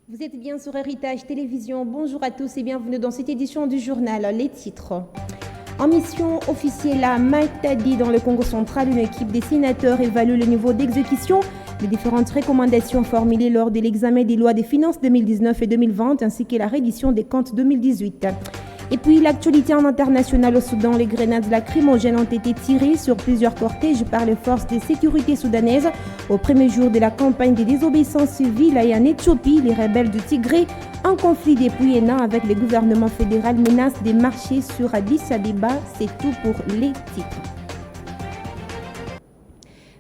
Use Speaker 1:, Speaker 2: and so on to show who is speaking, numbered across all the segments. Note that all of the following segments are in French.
Speaker 1: Vous êtes bien sur Héritage Télévision. Bonjour à tous et bienvenue dans cette édition du journal. Les titres. En mission officielle à Matadi dans le Congo central, une équipe des sénateurs évalue le niveau d'exécution des différentes recommandations formulées lors de l'examen des lois des finances 2019 et 2020 ainsi que la reddition des comptes 2018. Et puis l'actualité en international au Soudan, les grenades lacrymogènes ont été tirées sur plusieurs cortèges par les forces de sécurité soudanaises au premier jour de la campagne de désobéissance civile et en Éthiopie, les rebelles du Tigré, en conflit depuis un an avec le gouvernement fédéral, menacent de marcher sur Addis Abeba. C'est tout pour les titres.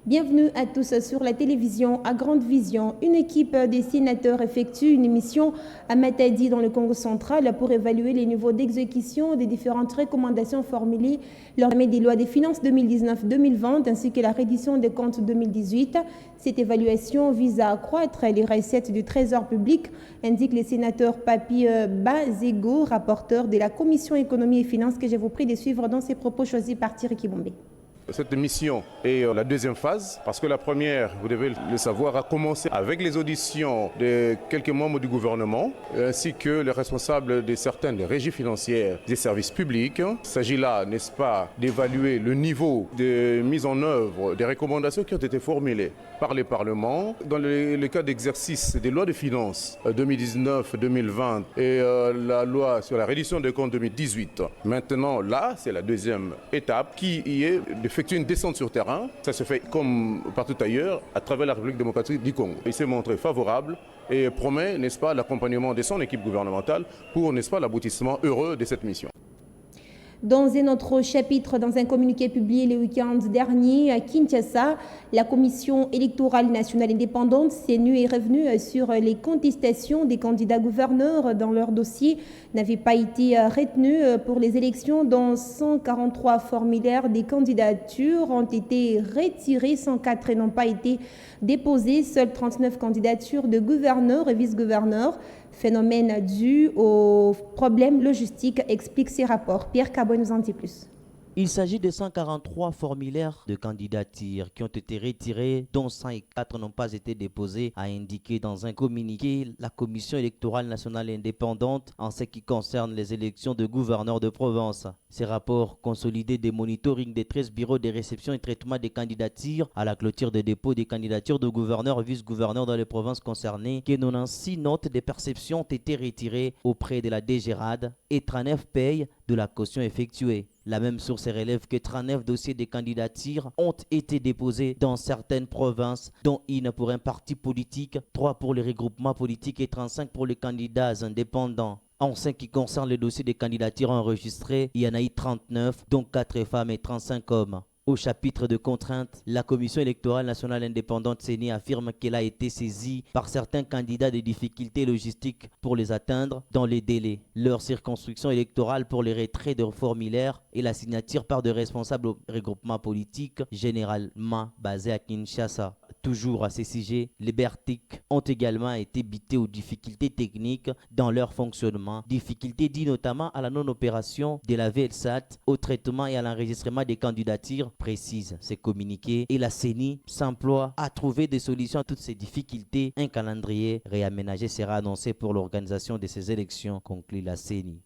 Speaker 1: Bienvenue à tous sur la télévision à Grande Vision. Une équipe des sénateurs effectue une mission à Matadi dans le Congo central pour évaluer les niveaux d'exécution des différentes recommandations formulées lors des lois des finances 2019-2020 ainsi que la reddition des comptes 2018. Cette évaluation vise à accroître les recettes du trésor public, indique le sénateur Papi Bazego, rapporteur de la Commission économie et finances, que je vous prie de suivre dans ses propos choisis par Thierry Kibombé.
Speaker 2: Cette mission est la deuxième phase parce que la première, vous devez le savoir, a commencé avec les auditions de quelques membres du gouvernement ainsi que les responsables de certaines régies financières des services publics. Il s'agit là, n'est-ce pas, d'évaluer le niveau de mise en œuvre des recommandations qui ont été formulées par les parlements dans le cas d'exercice des lois de finances 2019-2020 et la loi sur la reddition des comptes 2018. Maintenant, là, c'est la deuxième étape qui y est d'effectuer une descente sur terrain. Ça se fait comme partout ailleurs à travers la République démocratique du Congo. Il s'est montré favorable et promet, n'est-ce pas, l'accompagnement de son équipe gouvernementale pour, n'est-ce pas, l'aboutissement heureux de cette mission.
Speaker 1: Dans un autre chapitre, dans un communiqué publié le week-end dernier à Kinshasa, la Commission électorale nationale indépendante CENU est revenue sur les contestations des candidats gouverneurs dans leur dossier n'avaient pas été retenus pour les élections dont 143 formulaires des candidatures ont été retirés, 104 n'ont pas été déposés, seules 39 candidatures de gouverneurs et vice-gouverneurs. Phénomène dû aux problèmes logistiques, explique ces rapports. Pierre Cabot nous en dit plus.
Speaker 3: Il s'agit de 143 formulaires de candidature qui ont été retirés, dont 104 n'ont pas été déposés, a indiqué dans un communiqué la Commission électorale nationale indépendante en ce qui concerne les élections de gouverneurs de province. Ces rapports consolidés des monitoring des 13 bureaux de réception et traitement des candidatures à la clôture des dépôts des candidatures de gouverneurs et vice-gouverneurs dans les provinces concernées, que 96 notes de perception ont été retirées auprès de la DGRAD et 39 payes de la caution effectuée. La même source relève que 39 dossiers de candidature ont été déposés dans certaines provinces, dont une pour un parti politique, 3 pour les regroupements politiques et 35 pour les candidats indépendants. En ce qui concerne les dossiers de candidature enregistrés, il y en a eu 39, dont 4 femmes et 35 hommes. Au chapitre de contraintes, la Commission électorale nationale indépendante CENI affirme qu'elle a été saisie par certains candidats des difficultés logistiques pour les atteindre dans les délais. Leur circonscription électorale pour les retraits de formulaires et la signature par de responsables regroupements politiques, généralement basés à Kinshasa. Toujours à ces sujets, les BERTIC ont également été bités aux difficultés techniques dans leur fonctionnement, difficultés dues notamment à la non-opération de la VLSAT, au traitement et à l'enregistrement des candidatures, précise ces communiqués, et la CENI s'emploie à trouver des solutions à toutes ces difficultés. Un calendrier réaménagé sera annoncé pour l'organisation de ces élections, conclut la CENI.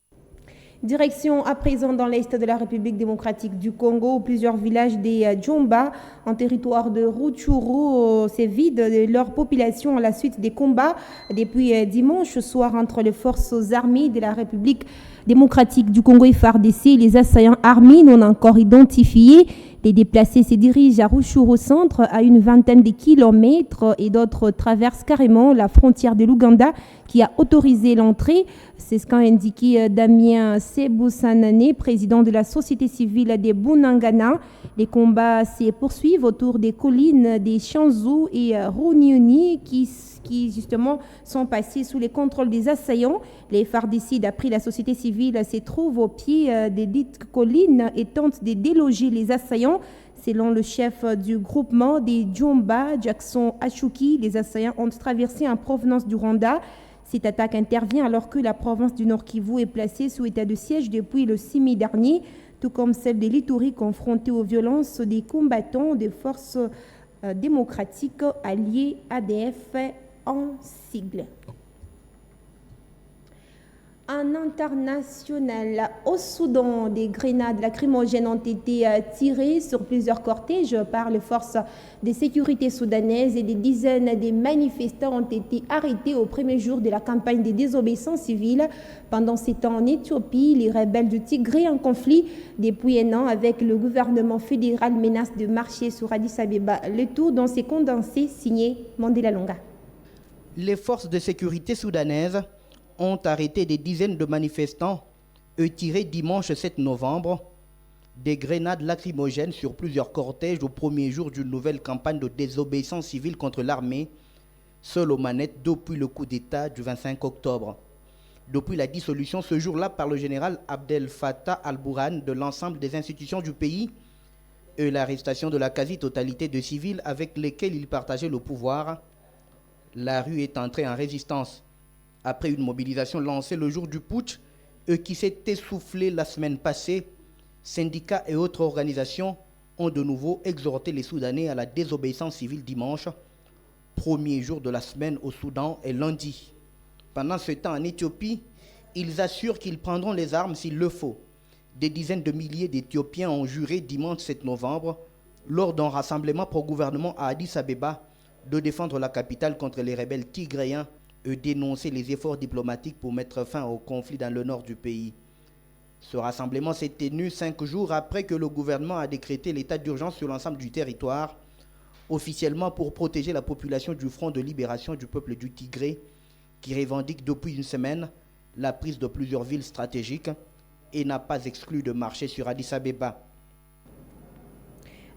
Speaker 1: Direction à présent dans l'est de la République démocratique du Congo, où plusieurs villages des Djomba, en territoire de Rutshuru, se vident de leur population à la suite des combats depuis dimanche soir entre les forces armées de la République démocratique du Congo et FARDC et les assaillants armés non encore identifiés. Les déplacés se dirigent à Rutshuru centre, à une vingtaine de kilomètres, et d'autres traversent carrément la frontière de l'Ouganda qui a autorisé l'entrée. C'est ce qu'a indiqué Damien Sebousanane, président de la société civile des Bunangana. Les combats se poursuivent autour des collines des Chanzou et Runioni qui justement sont passés sous les contrôles des assaillants. Les FARDC, d'après la société civile, se trouvent au pied des dites collines et tentent de déloger les assaillants. Selon le chef du groupement des Djomba, Jackson Achuki, les assaillants ont traversé en provenance du Rwanda. Cette attaque intervient alors que la province du Nord Kivu est placée sous état de siège depuis le 6 mai dernier, tout comme celle de l'Ituri confrontée aux violences des combattants des forces démocratiques alliées ADF en sigle. En international, au Soudan, des grenades lacrymogènes ont été tirées sur plusieurs cortèges par les forces de sécurité soudanaises et des dizaines de manifestants ont été arrêtés au premier jour de la campagne de désobéissance civile. Pendant ces temps en Éthiopie, les rebelles du Tigré en conflit depuis un an avec le gouvernement fédéral menacent de marcher sur Addis Abeba. Le tout dans ces condensés signé Mandela Longa.
Speaker 4: Les forces de sécurité soudanaises ont arrêté des dizaines de manifestants et tiré dimanche 7 novembre des grenades lacrymogènes sur plusieurs cortèges au premier jour d'une nouvelle campagne de désobéissance civile contre l'armée, seule aux manettes depuis le coup d'État du 25 octobre. Depuis la dissolution ce jour-là par le général Abdel Fattah al-Burhan de l'ensemble des institutions du pays et l'arrestation de la quasi-totalité de civils avec lesquels il partageait le pouvoir, la rue est entrée en résistance. Après une mobilisation lancée le jour du putsch et qui s'est essoufflée la semaine passée, syndicats et autres organisations ont de nouveau exhorté les Soudanais à la désobéissance civile dimanche, premier jour de la semaine au Soudan et lundi. Pendant ce temps en Éthiopie, ils assurent qu'ils prendront les armes s'il le faut. Des dizaines de milliers d'Éthiopiens ont juré dimanche 7 novembre, lors d'un rassemblement pro-gouvernement à Addis Abeba, de défendre la capitale contre les rebelles tigréens et dénoncer les efforts diplomatiques pour mettre fin au conflit dans le nord du pays. Ce rassemblement s'est tenu 5 jours après que le gouvernement a décrété l'état d'urgence sur l'ensemble du territoire, officiellement pour protéger la population du Front de libération du peuple du Tigré, qui revendique depuis une semaine la prise de plusieurs villes stratégiques et n'a pas exclu de marcher sur Addis Abeba.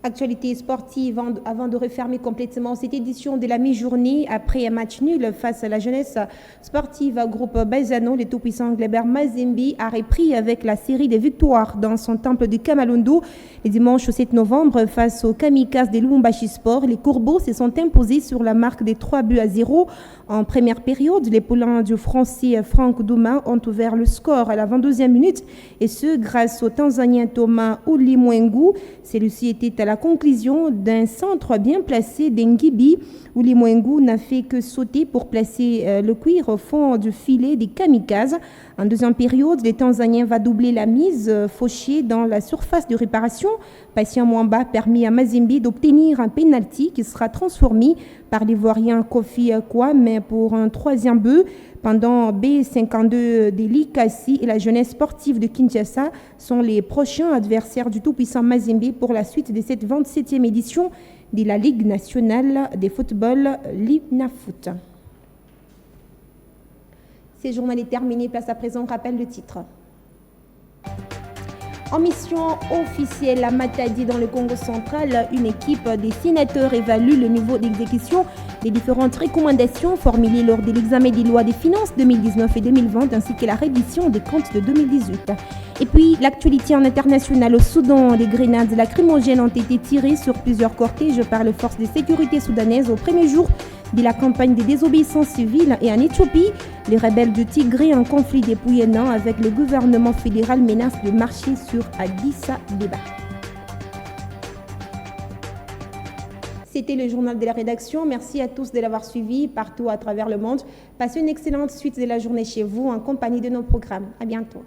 Speaker 1: Actualité sportive avant de refermer complètement cette édition de la mi-journée après un match nul face à la jeunesse sportive groupe Baizano, le tout-puissant Gleber Mazembe a repris avec la série de victoires dans son temple de Kamalondo. Le dimanche 7 novembre face aux Kamikazes de Lubumbashi Sport, les Corbeaux se sont imposés sur la marque des 3-0. En première période, les poulains du Français Franck Douma ont ouvert le score à la 22e minute et ce grâce au Tanzanien Thomas Ulimwengu. Celui-ci était à la conclusion d'un centre bien placé d'Ngibi. Ulimwengu n'a fait que sauter pour placer le cuir au fond du filet des Kamikazes. En deuxième période, le Tanzanien va doubler la mise fauchée dans la surface de réparation. Patient Mwamba permet à Mazembe d'obtenir un penalty qui sera transformé par l'Ivoirien Kofi Kwame pour un troisième but. Pendant B52 de Likasi et la jeunesse sportive de Kinshasa sont les prochains adversaires du tout-puissant Mazembe pour la suite de cette 27e édition de la Ligue nationale de football l'INAFoot. Ce journal est terminé. Place à présent, rappel le titre. En mission officielle à Matadi dans le Congo central, une équipe des sénateurs évalue le niveau d'exécution des différentes recommandations formulées lors de l'examen des lois des finances 2019 et 2020 ainsi que la reddition des comptes de 2018. Et puis, l'actualité en international au Soudan, des grenades lacrymogènes ont été tirées sur plusieurs cortèges par les forces de sécurité soudanaises au premier jour de la campagne de désobéissance civile. Et en Éthiopie, les rebelles du Tigré en conflit depuis un an avec le gouvernement fédéral menacent de marcher sur Addis Abeba. C'était le journal de la rédaction. Merci à tous de l'avoir suivi partout à travers le monde. Passez une excellente suite de la journée chez vous en compagnie de nos programmes. À bientôt.